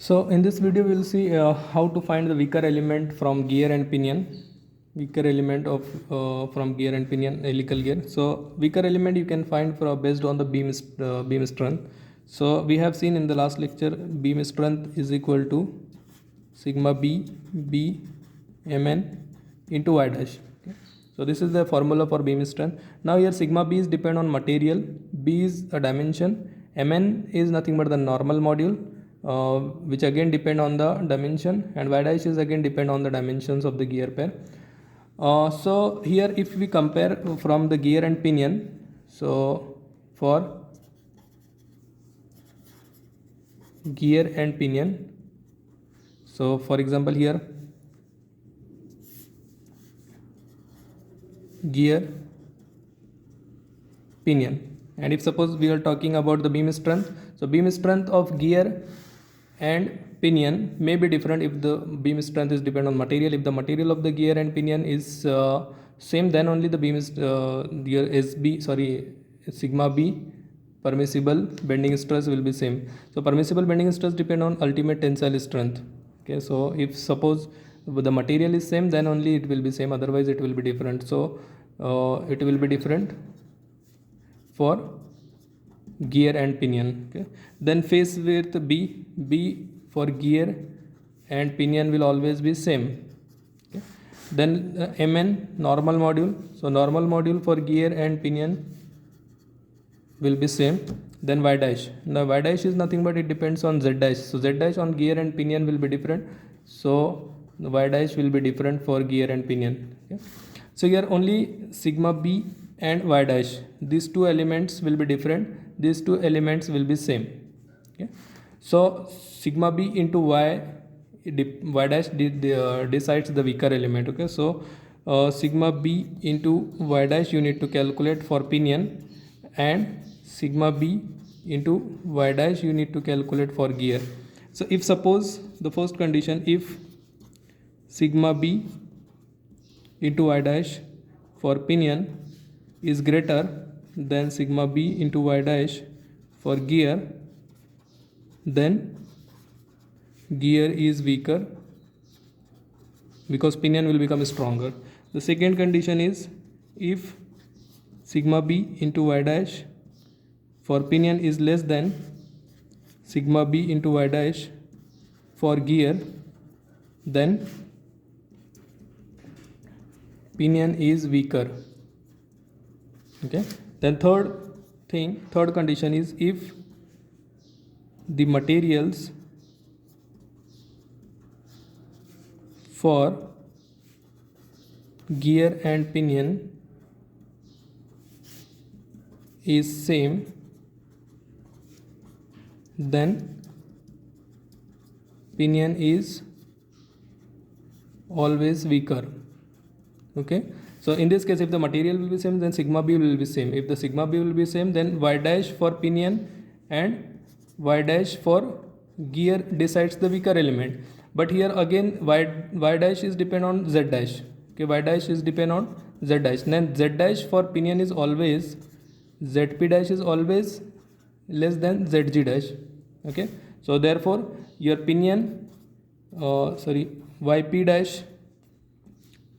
So in this video we will see how to find the weaker element from gear and pinion. Weaker element of from gear and pinion, helical gear. So weaker element you can find based on the beam strength. So we have seen in the last lecture beam strength is equal to sigma b mn into y dash. Okay. So this is the formula for beam strength. Now here sigma b is depend on material, b is a dimension, mn is nothing but the normal module, which again depend on the dimension, and y dash is again depend on the dimensions of the gear pair. So here if we compare from the gear and pinion, so for gear and pinion, so for example here gear pinion, and if suppose we are talking about the beam strength, so beam strength of gear and pinion may be different if the beam strength is depend on material. If the material of the gear and pinion is same, then only the beam is sigma b permissible bending stress will be same. So permissible bending stress depend on ultimate tensile strength. Okay, so if suppose the material is same, then only it will be same, otherwise it will be different. So it will be different for gear and pinion. Okay, then face width b for gear and pinion will always be same. Okay, then mn normal module, so normal module for gear and pinion will be same. Then y dash, now y dash is nothing but it depends on z dash, so z dash on gear and pinion will be different, so the y dash will be different for gear and pinion. Okay, so here only sigma b and y dash, these two elements will be different, these two elements will be same. Okay, so sigma b into y dash decides the weaker element. Okay, so sigma b into y dash you need to calculate for pinion, and sigma b into y dash you need to calculate for gear. So if suppose the first condition, if sigma b into y dash for pinion is greater than sigma b into y dash for gear, then gear is weaker because pinion will become stronger. The second condition is if sigma b into y dash for pinion is less than sigma b into y dash for gear, then pinion is weaker. Okay, then third condition is if the materials for gear and pinion is same, then pinion is always weaker. Okay, so in this case if the material will be same, then sigma b will be same. If the sigma b will be same, then y dash for pinion and y dash for gear decides the weaker element. But here again y dash is depend on z dash. Okay, y dash is depend on z dash, then z dash for pinion is always, zp dash is always less than zg dash. Okay, so therefore your pinion yp dash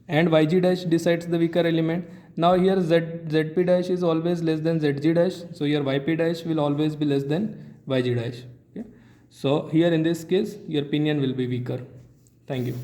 and yg dash decides the weaker element. Now here zp dash is always less than zg dash, so your yp dash will always be less than yg dash. Okay, so here in this case your pinion will be weaker. Thank you.